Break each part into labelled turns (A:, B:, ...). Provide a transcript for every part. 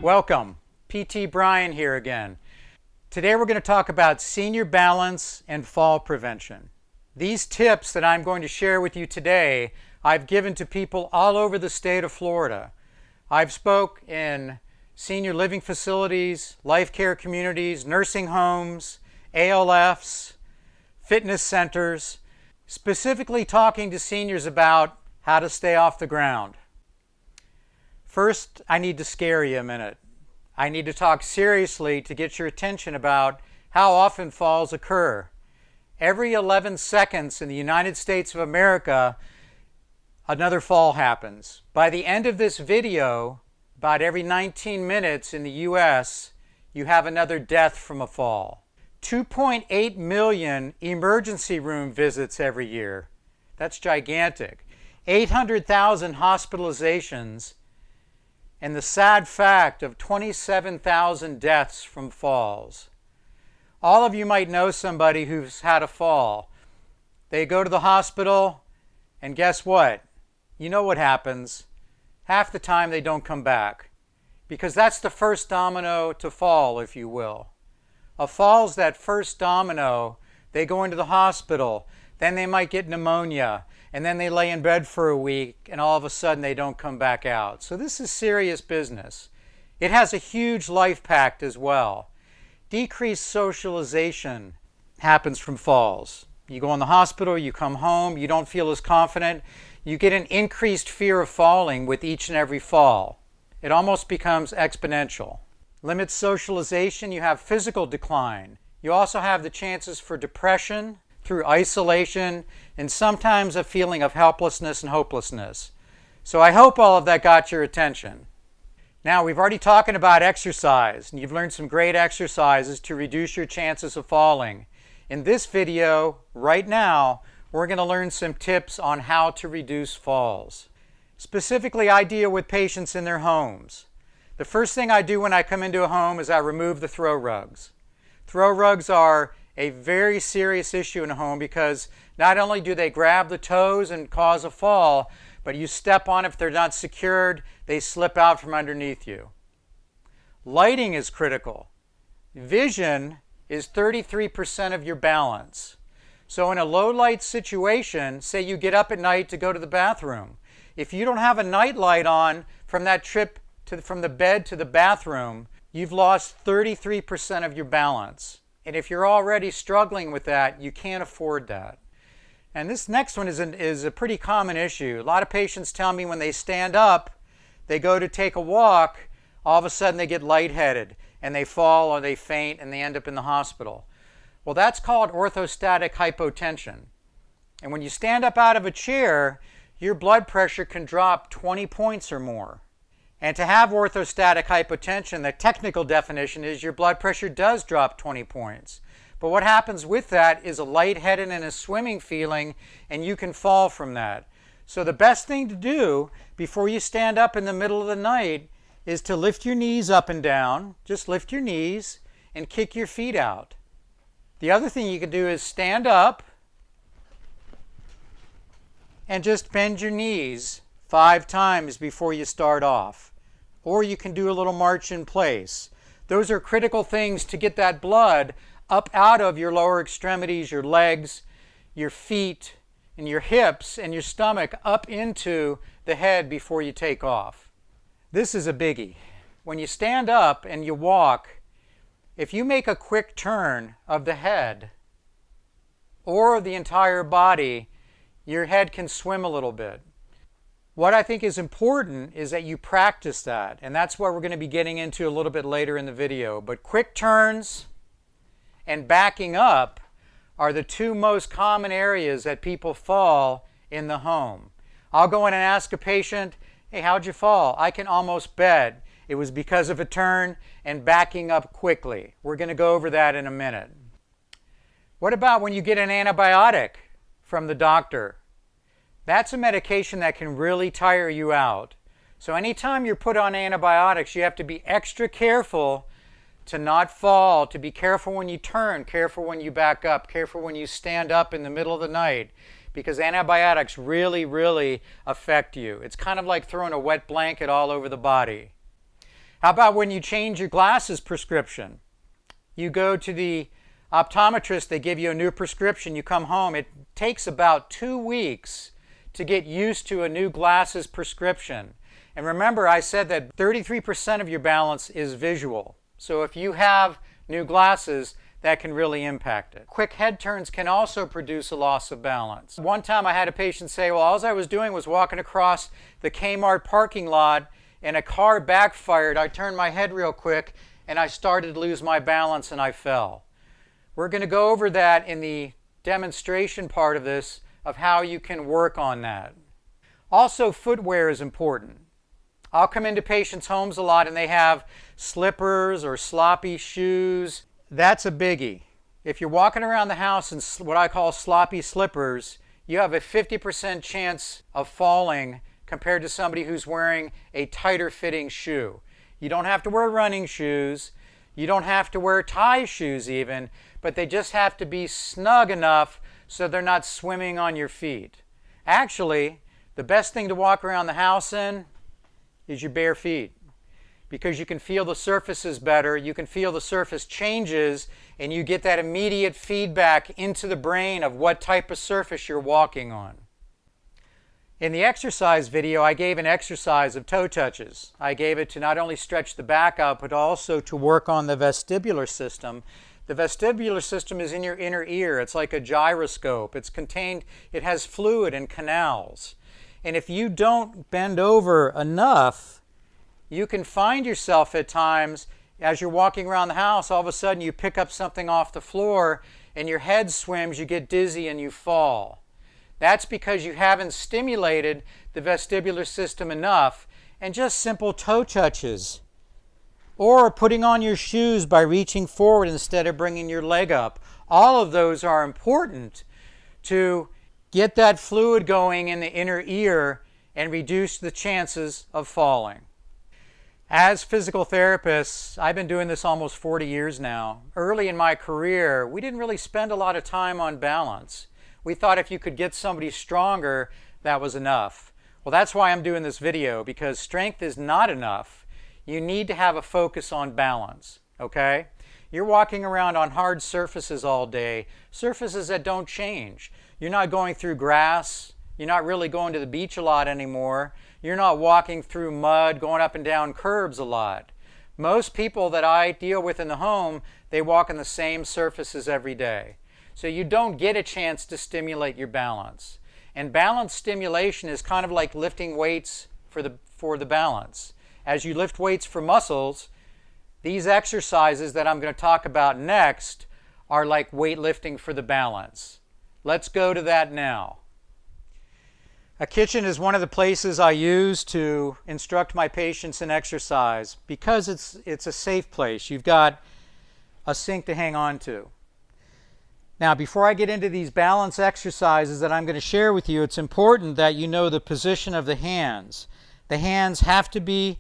A: Welcome, PT Brian here again. Today we're going to talk about senior balance and fall prevention. These tips that I'm going to share with you today, I've given to people all over the state of Florida. I've spoke in senior living facilities, life care communities, nursing homes, ALFs, fitness centers, specifically talking to seniors about how to stay off the ground. First, I need to scare you a minute. I need to talk seriously to get your attention about how often falls occur. Every 11 seconds in the United States of America, another fall happens. By the end of this video, about every 19 minutes in the US, you have another death from a fall. 2.8 million emergency room visits every year. That's gigantic. 800,000 hospitalizations, and the sad fact of 27,000 deaths from falls. All of you might know somebody who's had a fall. They go to the hospital, and guess what? You know what happens. Half the time they don't come back, because that's the first domino to fall, if you will. A fall's that first domino. They go into the hospital, then they might get pneumonia, and then they lay in bed for a week, and all of a sudden they don't come back out. So this is serious business. It has a huge life impact as well. Decreased socialization happens from falls. You go in the hospital, you come home, you don't feel as confident. You get an increased fear of falling with each and every fall. It almost becomes exponential. Limits socialization, you have physical decline. You also have the chances for depression through isolation, and sometimes a feeling of helplessness and hopelessness. So I hope all of that got your attention. Now, we've already talked about exercise, and you've learned some great exercises to reduce your chances of falling. In this video, right now, we're going to learn some tips on how to reduce falls. Specifically, I deal with patients in their homes. The first thing I do when I come into a home is I remove the throw rugs. Throw rugs are a very serious issue in a home because not only do they grab the toes and cause a fall, but you step on it, if they're not secured, they slip out from underneath you. Lighting is critical. Vision is 33% of your balance. So in a low light situation, say you get up at night to go to the bathroom, if you don't have a night light on from that trip from the bed to the bathroom, you've lost 33% of your balance. And if you're already struggling with that, you can't afford that. And this next one is a pretty common issue. A lot of patients tell me when they stand up, they go to take a walk, all of a sudden they get lightheaded and they fall or they faint and they end up in the hospital. Well, that's called orthostatic hypotension. And when you stand up out of a chair, your blood pressure can drop 20 points or more. And to have orthostatic hypotension, the technical definition is your blood pressure does drop 20 points. But what happens with that is a lightheaded and a swimming feeling, and you can fall from that. So the best thing to do before you stand up in the middle of the night is to lift your knees up and down. Just lift your knees and kick your feet out. The other thing you can do is stand up and just bend your knees 5 times before you start off. Or you can do a little march in place. Those are critical things to get that blood up out of your lower extremities, your legs, your feet, and your hips, and your stomach up into the head before you take off. This is a biggie. When you stand up and you walk, if you make a quick turn of the head or the entire body, your head can swim a little bit. What I think is important is that you practice that, and that's what we're going to be getting into a little bit later in the video. But quick turns and backing up are the two most common areas that people fall in the home. I'll go in and ask a patient, hey, how'd you fall? I can almost bet it was because of a turn and backing up quickly. We're going to go over that in a minute. What about when you get an antibiotic from the doctor? That's a medication that can really tire you out. So anytime you're put on antibiotics, you have to be extra careful to not fall, to be careful when you turn, careful when you back up, careful when you stand up in the middle of the night, because antibiotics really, really affect you. It's kind of like throwing a wet blanket all over the body. How about when you change your glasses prescription? You go to the optometrist, they give you a new prescription, you come home. It takes about 2 weeks to get used to a new glasses prescription. And remember, I said that 33% of your balance is visual. So if you have new glasses, that can really impact it. Quick head turns can also produce a loss of balance. One time I had a patient say, well, all I was doing was walking across the Kmart parking lot and a car backfired. I turned my head real quick and I started to lose my balance and I fell. We're going to go over that in the demonstration part of this, of how you can work on that. Also, footwear is important. I'll come into patients' homes a lot and they have slippers or sloppy shoes. That's a biggie. If you're walking around the house in what I call sloppy slippers, you have a 50% chance of falling compared to somebody who's wearing a tighter fitting shoe. You don't have to wear running shoes. You don't have to wear tie shoes even, but they just have to be snug enough so they're not swimming on your feet. Actually, the best thing to walk around the house in is your bare feet, because you can feel the surfaces better, you can feel the surface changes, and you get that immediate feedback into the brain of what type of surface you're walking on. In the exercise video, I gave an exercise of toe touches. I gave it to not only stretch the back out, but also to work on the vestibular system. The vestibular system is in your inner ear. It's like a gyroscope. It's contained, it has fluid and canals. And if you don't bend over enough, you can find yourself at times, as you're walking around the house, all of a sudden you pick up something off the floor and your head swims, you get dizzy and you fall. That's because you haven't stimulated the vestibular system enough. And just simple toe touches, or putting on your shoes by reaching forward instead of bringing your leg up. All of those are important to get that fluid going in the inner ear and reduce the chances of falling. As physical therapists, I've been doing this almost 40 years now. Early in my career, we didn't really spend a lot of time on balance. We thought if you could get somebody stronger, that was enough. Well, that's why I'm doing this video, because strength is not enough. You need to have a focus on balance, okay? You're walking around on hard surfaces all day, surfaces that don't change. You're not going through grass. You're not really going to the beach a lot anymore. You're not walking through mud, going up and down curbs a lot. Most people that I deal with in the home, they walk on the same surfaces every day. So you don't get a chance to stimulate your balance. And balance stimulation is kind of like lifting weights for the balance. As you lift weights for muscles, these exercises that I'm going to talk about next are like weightlifting for the balance. Let's go to that now. A kitchen is one of the places I use to instruct my patients in exercise because it's a safe place. You've got a sink to hang on to. Now, before I get into these balance exercises that I'm going to share with you, it's important that you know the position of the hands. The hands have to be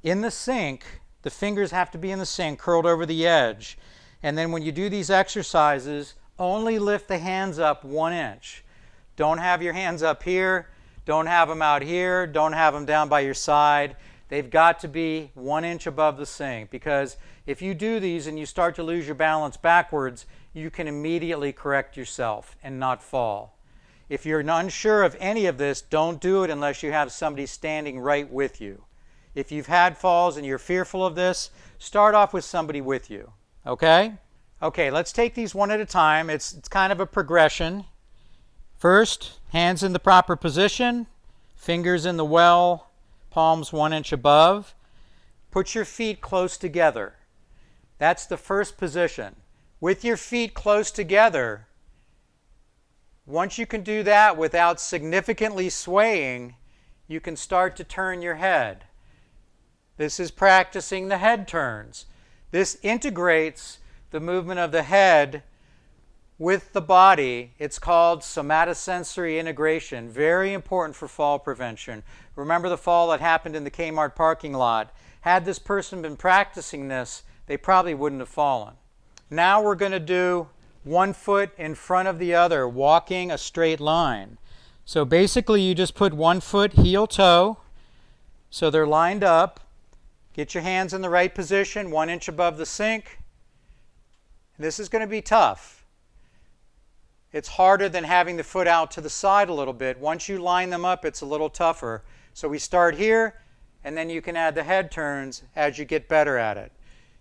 A: in the sink. The fingers have to be in the sink, curled over the edge. And then when you do these exercises, only lift the hands up 1 inch. Don't have your hands up here. Don't have them out here. Don't have them down by your side. They've got to be 1 inch above the sink, because if you do these and you start to lose your balance backwards, you can immediately correct yourself and not fall. If you're unsure of any of this, don't do it unless you have somebody standing right with you. If you've had falls and you're fearful of this, start off with somebody with you, okay? Okay, let's take these one at a time. It's kind of a progression. First, hands in the proper position, fingers in the well, palms 1 inch above. Put your feet close together. That's the first position. With your feet close together, once you can do that without significantly swaying, you can start to turn your head. This is practicing the head turns. This integrates the movement of the head with the body. It's called somatosensory integration. Very important for fall prevention. Remember the fall that happened in the Kmart parking lot. Had this person been practicing this, they probably wouldn't have fallen. Now we're going to do 1 foot in front of the other, walking a straight line. So basically you just put 1 foot heel toe, so they're lined up. Get your hands in the right position, 1 inch above the sink. This is going to be tough. It's harder than having the foot out to the side a little bit. Once you line them up, it's a little tougher. So we start here, and then you can add the head turns as you get better at it.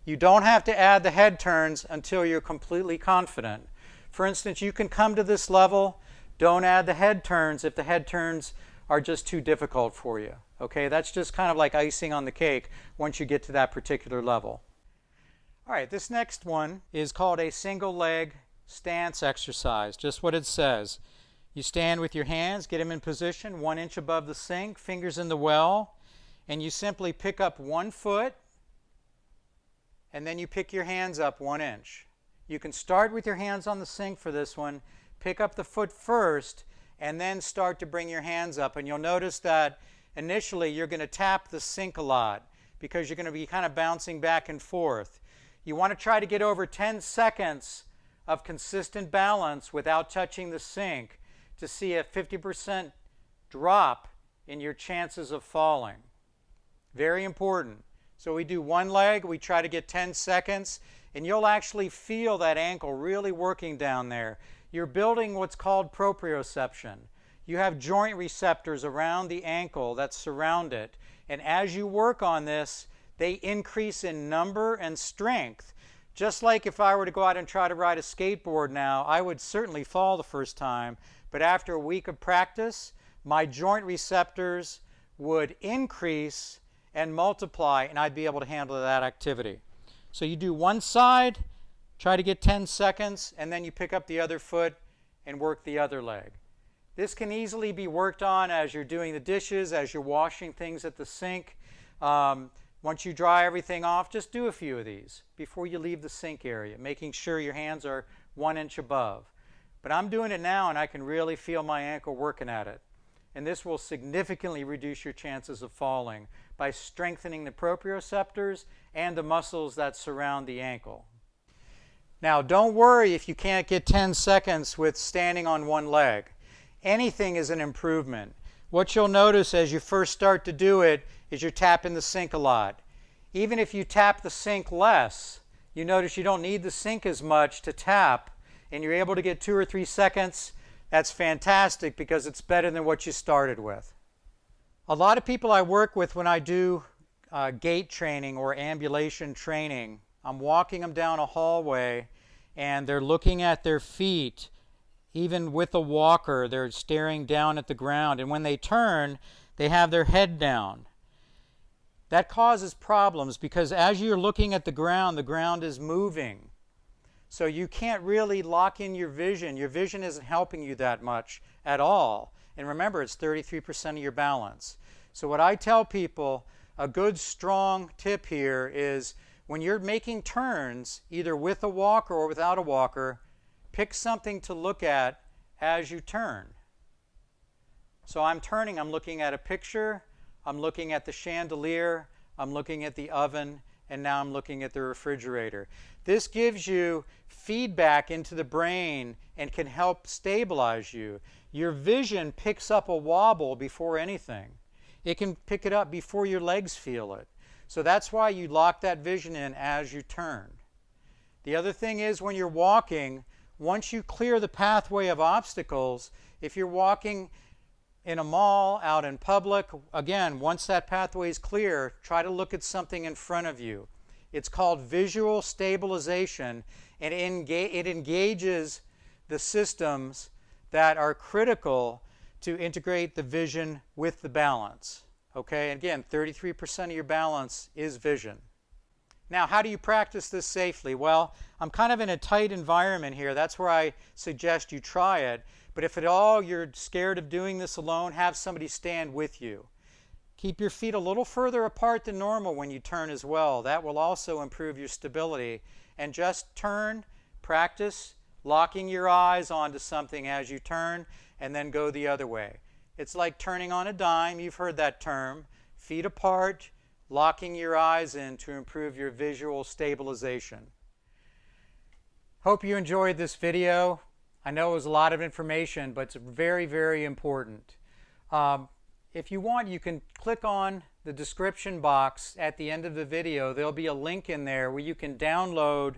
A: You don't have to add the head turns until you're completely confident. For instance, you can come to this level, don't add the head turns if the head turns are just too difficult for you. Okay, that's just kind of like icing on the cake once you get to that particular level. All right, this next one is called a single leg stance exercise, just what it says. You stand with your hands, get them in position 1 inch above the sink, fingers in the well, and you simply pick up one foot, and then you pick your hands up 1 inch. You can start with your hands on the sink for this one, pick up the foot first, and then start to bring your hands up. And you'll notice that initially you're going to tap the sink a lot because you're going to be kind of bouncing back and forth. You want to try to get over 10 seconds of consistent balance without touching the sink to see a 50% drop in your chances of falling. Very important. So we do one leg, we try to get 10 seconds, and you'll actually feel that ankle really working down there. You're building what's called proprioception. You have joint receptors around the ankle that surround it, and as you work on this, they increase in number and strength. Just like if I were to go out and try to ride a skateboard now, I would certainly fall the first time, but after a week of practice, my joint receptors would increase and multiply, and I'd be able to handle that activity. So you do one side, try to get 10 seconds, and then you pick up the other foot and work the other leg. This can easily be worked on as you're doing the dishes, as you're washing things at the sink. Once you dry everything off, just do a few of these before you leave the sink area, making sure your hands are 1 inch above. But I'm doing it now, and I can really feel my ankle working at it. And this will significantly reduce your chances of falling by strengthening the proprioceptors and the muscles that surround the ankle. Now, don't worry if you can't get 10 seconds with standing on one leg. Anything is an improvement. What you'll notice as you first start to do it is you're tapping the sink a lot. Even if you tap the sink less, you notice you don't need the sink as much to tap, and you're able to get 2 or 3 seconds. That's fantastic because it's better than what you started with. A lot of people I work with when I do gait training or ambulation training, I'm walking them down a hallway and they're looking at their feet. Even with a walker, they're staring down at the ground, and when they turn, they have their head down. That causes problems because as you're looking at the ground is moving. So you can't really lock in your vision. Your vision isn't helping you that much at all. And remember, it's 33% of your balance. So what I tell people, a good strong tip here is when you're making turns, either with a walker or without a walker, pick something to look at as you turn. So I'm turning, I'm looking at a picture, I'm looking at the chandelier, I'm looking at the oven, and now I'm looking at the refrigerator. This gives you feedback into the brain and can help stabilize you. Your vision picks up a wobble before anything. It can pick it up before your legs feel it. So that's why you lock that vision in as you turn. The other thing is when you're walking, once you clear the pathway of obstacles, if you're walking in a mall, out in public, again, once that pathway is clear, try to look at something in front of you. It's called visual stabilization, and it engages the systems that are critical to integrate the vision with the balance. Okay, and again, 33% of your balance is vision. Now, how do you practice this safely? Well, I'm kind of in a tight environment here. That's where I suggest you try it. But if at all you're scared of doing this alone, have somebody stand with you. Keep your feet a little further apart than normal when you turn as well. That will also improve your stability. And just turn, practice locking your eyes onto something as you turn, and then go the other way. It's like turning on a dime. You've heard that term. Feet apart, locking your eyes in to improve your visual stabilization. Hope you enjoyed this video. I know it was a lot of information, but it's very, very important. If you want, you can click on the description box at the end of the video, there'll be a link in there where you can download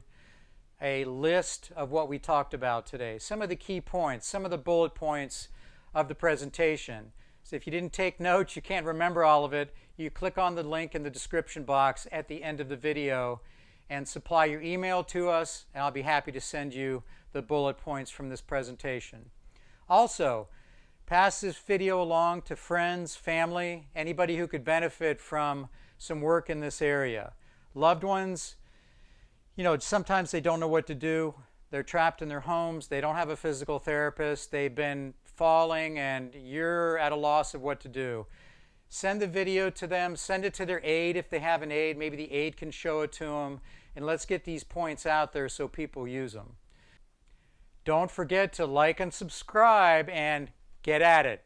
A: a list of what we talked about today. Some of the key points, some of the bullet points of the presentation. So if you didn't take notes, you can't remember all of it, you click on the link in the description box at the end of the video and supply your email to us, and I'll be happy to send you the bullet points from this presentation. Also, pass this video along to friends, family, anybody who could benefit from some work in this area. Loved ones, sometimes they don't know what to do. They're trapped in their homes. They don't have a physical therapist. They've been falling and you're at a loss of what to do. Send the video to them. Send it to their aide if they have an aide. Maybe the aide can show it to them. And let's get these points out there so people use them. Don't forget to like and subscribe and get at it.